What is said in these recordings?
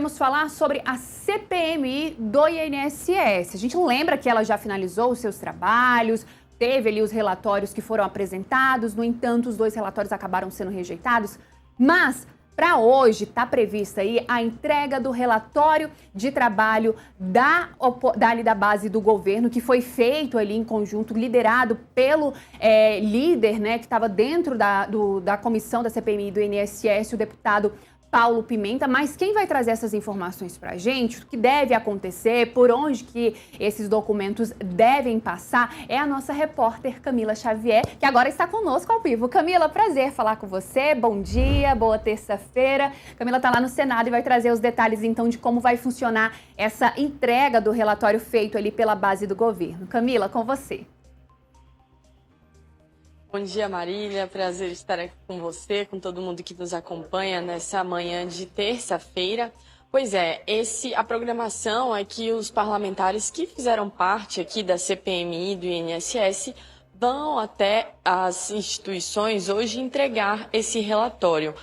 vamos falar sobre a CPMI do INSS. A gente lembra que ela já finalizou os seus trabalhos, teve ali os relatórios que foram apresentados, no entanto, os 2 relatórios acabaram sendo rejeitados, mas para hoje está prevista aí a entrega do relatório de trabalho da base do governo, que foi feito ali em conjunto, liderado pelo líder, né, que estava dentro da comissão da CPMI do INSS, o deputado Paulo Pimenta. Mas quem vai trazer essas informações para a gente, o que deve acontecer, por onde que esses documentos devem passar, é a nossa repórter Camila Xavier, que agora está conosco ao vivo. Camila, prazer falar com você, bom dia, boa terça-feira. Camila está lá no Senado e vai trazer os detalhes então de como vai funcionar essa entrega do relatório feito ali pela base do governo. Camila, com você. Bom dia, Marília. Prazer estar aqui com você, com todo mundo que nos acompanha nessa manhã de terça-feira. Pois é, a programação é que os parlamentares que fizeram parte aqui da CPMI do INSS vão até as instituições hoje entregar esse relatório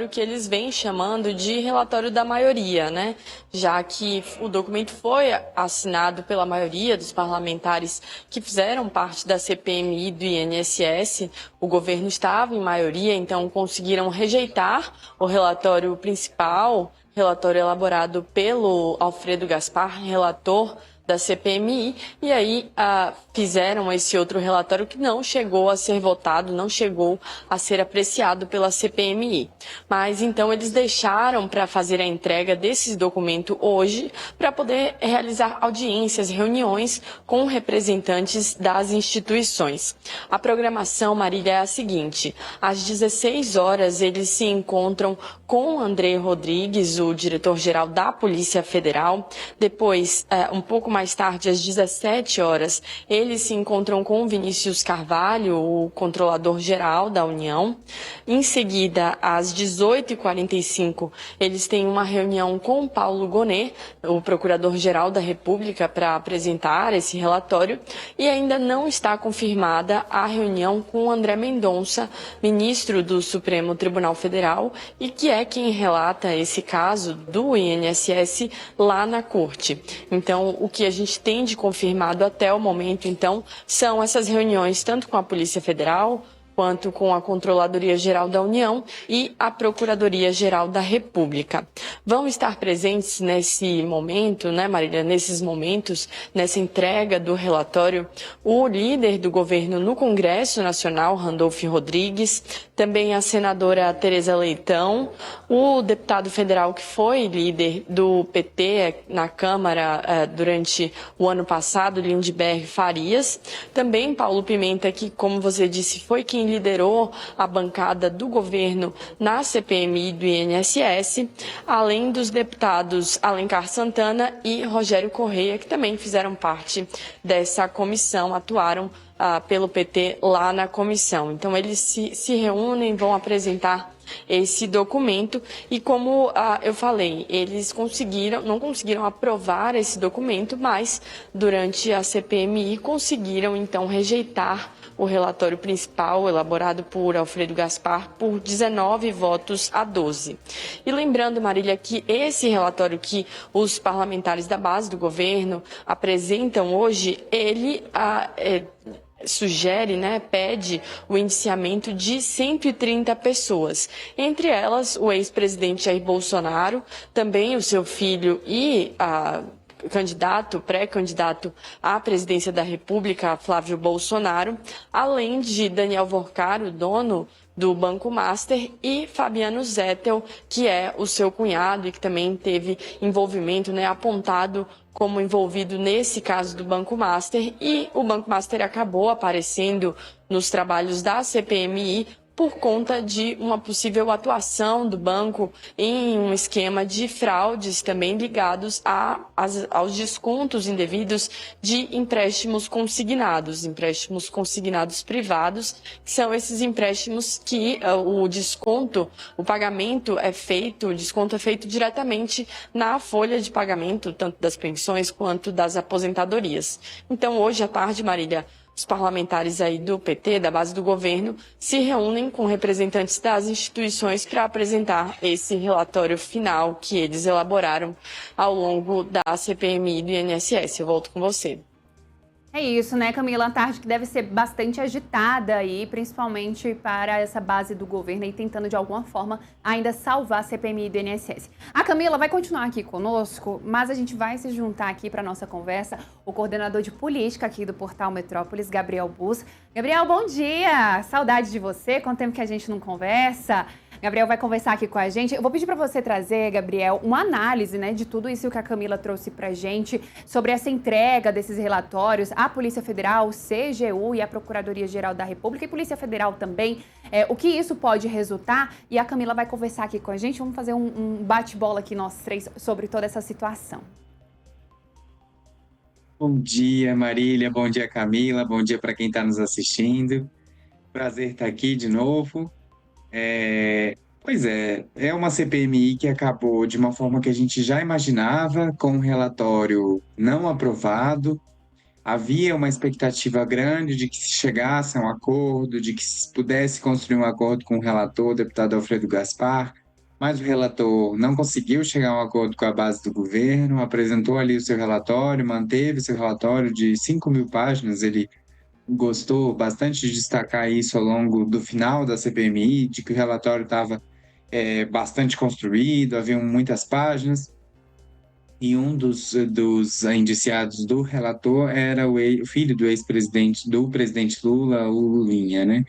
que eles vêm chamando de relatório da maioria, né? Já que o documento foi assinado pela maioria dos parlamentares que fizeram parte da CPMI do INSS, o governo estava em maioria, então conseguiram rejeitar o relatório principal, relatório elaborado pelo Alfredo Gaspar, relator da CPMI, e aí fizeram esse outro relatório que não chegou a ser votado, não chegou a ser apreciado pela CPMI. Mas então eles deixaram para fazer a entrega desses documentos hoje, para poder realizar audiências, reuniões com representantes das instituições. A programação, Marília, é a seguinte: às 16 horas eles se encontram com André Rodrigues, o diretor-geral da Polícia Federal. Depois, um pouco mais tarde, às 17 horas, eles se encontram com Vinícius Carvalho, o controlador-geral da União. Em seguida, às 18h45, eles têm uma reunião com Paulo Gonet, o procurador-geral da República, para apresentar esse relatório. E ainda não está confirmada a reunião com André Mendonça, ministro do Supremo Tribunal Federal, e que é quem relata esse caso do INSS lá na corte. Então, o que a gente tem de confirmado até o momento, então, são essas reuniões tanto com a Polícia Federal quanto com a Controladoria Geral da União e a Procuradoria Geral da República. Vão estar presentes nesse momento, né, Marília, nesses momentos, nessa entrega do relatório, o líder do governo no Congresso Nacional, Randolph Rodrigues, também a senadora Tereza Leitão, o deputado federal que foi líder do PT na Câmara durante o ano passado, Lindbergh Farias, também Paulo Pimenta, que, como você disse, foi quem liderou a bancada do governo na CPMI do INSS, além dos deputados Alencar Santana e Rogério Correia, que também fizeram parte dessa comissão, atuaram pelo PT lá na comissão. Então, eles se reúnem, vão apresentar esse documento e, como eu falei, eles não conseguiram aprovar esse documento, mas durante a CPMI conseguiram, então, rejeitar o relatório principal elaborado por Alfredo Gaspar por 19 votos a 12. E lembrando, Marília, que esse relatório que os parlamentares da base do governo apresentam hoje, ele sugere, né, pede o indiciamento de 130 pessoas, entre elas o ex-presidente Jair Bolsonaro, também o seu filho e pré-candidato à presidência da República, Flávio Bolsonaro, além de Daniel Vorcaro, dono do Banco Master, e Fabiano Zettel, que é o seu cunhado e que também teve envolvimento, né, apontado como envolvido nesse caso do Banco Master, e o Banco Master acabou aparecendo nos trabalhos da CPMI por conta de uma possível atuação do banco em um esquema de fraudes também ligados aos descontos indevidos de empréstimos consignados privados, que são esses empréstimos que o desconto é feito diretamente na folha de pagamento, tanto das pensões quanto das aposentadorias. Então, hoje à tarde, Marília, os parlamentares aí do PT, da base do governo, se reúnem com representantes das instituições para apresentar esse relatório final que eles elaboraram ao longo da CPMI e do INSS. Eu volto com você. É isso, né, Camila? A tarde que deve ser bastante agitada aí, principalmente para essa base do governo aí tentando de alguma forma ainda salvar a CPMI do INSS. A Camila vai continuar aqui conosco, mas a gente vai se juntar aqui para nossa conversa o coordenador de política aqui do Portal Metrópolis, Gabriel Bus. Gabriel, bom dia! Saudade de você, quanto tempo que a gente não conversa. Gabriel vai conversar aqui com a gente. Eu vou pedir para você trazer, Gabriel, uma análise, né, de tudo isso que a Camila trouxe para a gente sobre essa entrega desses relatórios à Polícia Federal, CGU e à Procuradoria-Geral da República e Polícia Federal também. O que isso pode resultar? E a Camila vai conversar aqui com a gente. Vamos fazer um bate-bola aqui nós três sobre toda essa situação. Bom dia, Marília. Bom dia, Camila. Bom dia para quem está nos assistindo. Prazer estar aqui de novo. Pois é uma CPMI que acabou de uma forma que a gente já imaginava, com um relatório não aprovado. Havia uma expectativa grande de que se chegasse a um acordo, de que se pudesse construir um acordo com o relator, o deputado Alfredo Gaspar, mas o relator não conseguiu chegar a um acordo com a base do governo, apresentou ali o seu relatório, manteve seu relatório de 5.000 páginas, ele gostou bastante de destacar isso ao longo do final da CPMI, de que o relatório estava bastante construído, haviam muitas páginas, e um dos indiciados do relator era o filho do ex-presidente, do presidente Lula, o Lulinha, né?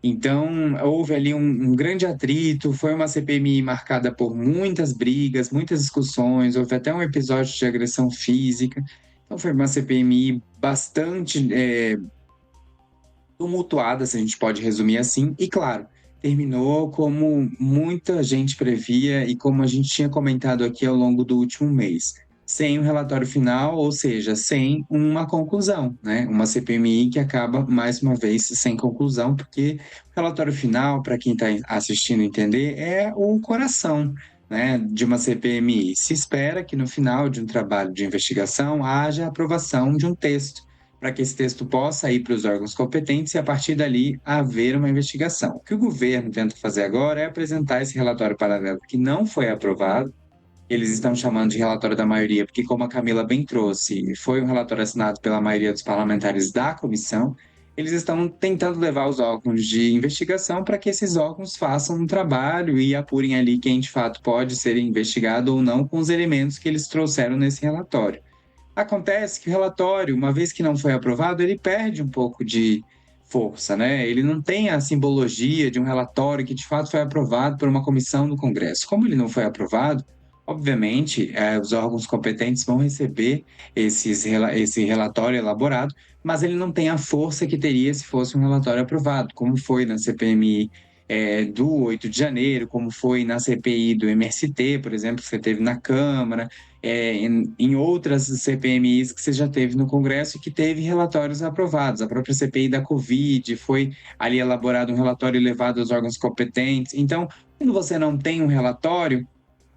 Então, houve ali um grande atrito, foi uma CPMI marcada por muitas brigas, muitas discussões, houve até um episódio de agressão física. Então, foi uma CPMI bastante tumultuada, se a gente pode resumir assim, e claro, terminou como muita gente previa e como a gente tinha comentado aqui ao longo do último mês, sem um relatório final, ou seja, sem uma conclusão, né? Uma CPMI que acaba, mais uma vez, sem conclusão, porque o relatório final, para quem está assistindo entender, é o coração, né, de uma CPMI. Se espera que no final de um trabalho de investigação haja aprovação de um texto, para que esse texto possa ir para os órgãos competentes e, a partir dali, haver uma investigação. O que o governo tenta fazer agora é apresentar esse relatório paralelo que não foi aprovado. Eles estão chamando de relatório da maioria, porque, como a Camila bem trouxe, foi um relatório assinado pela maioria dos parlamentares da comissão. Eles estão tentando levar os órgãos de investigação para que esses órgãos façam um trabalho e apurem ali quem, de fato, pode ser investigado ou não com os elementos que eles trouxeram nesse relatório. Acontece que o relatório, uma vez que não foi aprovado, ele perde um pouco de força, né? Ele não tem a simbologia de um relatório que de fato foi aprovado por uma comissão do Congresso. Como ele não foi aprovado, obviamente, os órgãos competentes vão receber esse relatório elaborado, mas ele não tem a força que teria se fosse um relatório aprovado, como foi na CPMI do 8 de janeiro, como foi na CPI do MST, por exemplo, que você teve na Câmara, em outras CPMIs que você já teve no Congresso e que teve relatórios aprovados. A própria CPI da Covid foi ali elaborado um relatório levado aos órgãos competentes. Então, quando você não tem um relatório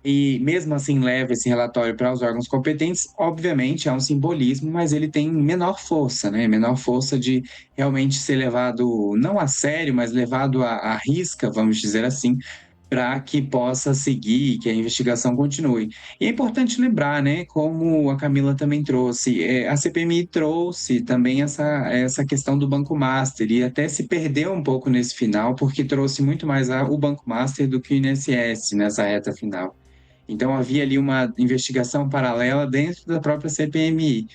e mesmo assim leva esse relatório para os órgãos competentes, obviamente é um simbolismo, mas ele tem menor força, né? Menor força de realmente ser levado, não a sério, mas levado à risca, vamos dizer assim, para que possa seguir, que a investigação continue. E é importante lembrar, né, como a Camila também trouxe, a CPMI trouxe também essa questão do Banco Master, e até se perdeu um pouco nesse final, porque trouxe muito mais o Banco Master do que o INSS nessa reta final. Então, havia ali uma investigação paralela dentro da própria CPMI.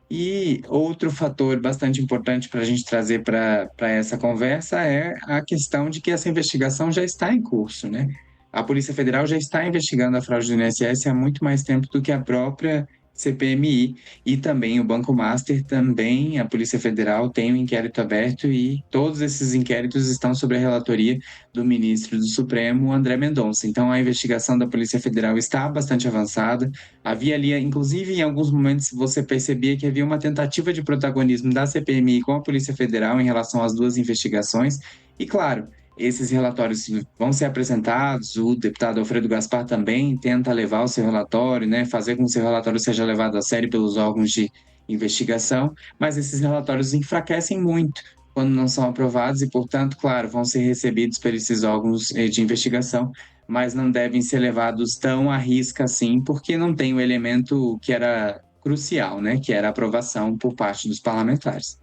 E outro fator bastante importante para a gente trazer para essa conversa é a questão de que essa investigação já está em curso, né? A Polícia Federal já está investigando a fraude do INSS há muito mais tempo do que a própria CPMI, e também o Banco Master, também a Polícia Federal tem um inquérito aberto, e todos esses inquéritos estão sob a relatoria do ministro do Supremo, André Mendonça. Então, a investigação da Polícia Federal está bastante avançada. Havia ali, inclusive, em alguns momentos você percebia que havia uma tentativa de protagonismo da CPMI com a Polícia Federal em relação às duas investigações. E, claro, esses relatórios vão ser apresentados, o deputado Alfredo Gaspar também tenta levar o seu relatório, né, fazer com que o seu relatório seja levado a sério pelos órgãos de investigação, mas esses relatórios enfraquecem muito quando não são aprovados e, portanto, claro, vão ser recebidos por esses órgãos de investigação, mas não devem ser levados tão à risca assim, porque não tem o elemento que era crucial, né, que era a aprovação por parte dos parlamentares.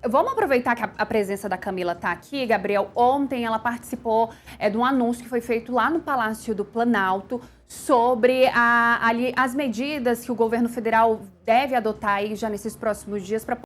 Vamos aproveitar que a presença da Camila está aqui, Gabriel. Ontem ela participou de um anúncio que foi feito lá no Palácio do Planalto sobre as medidas que o governo federal deve adotar aí já nesses próximos dias para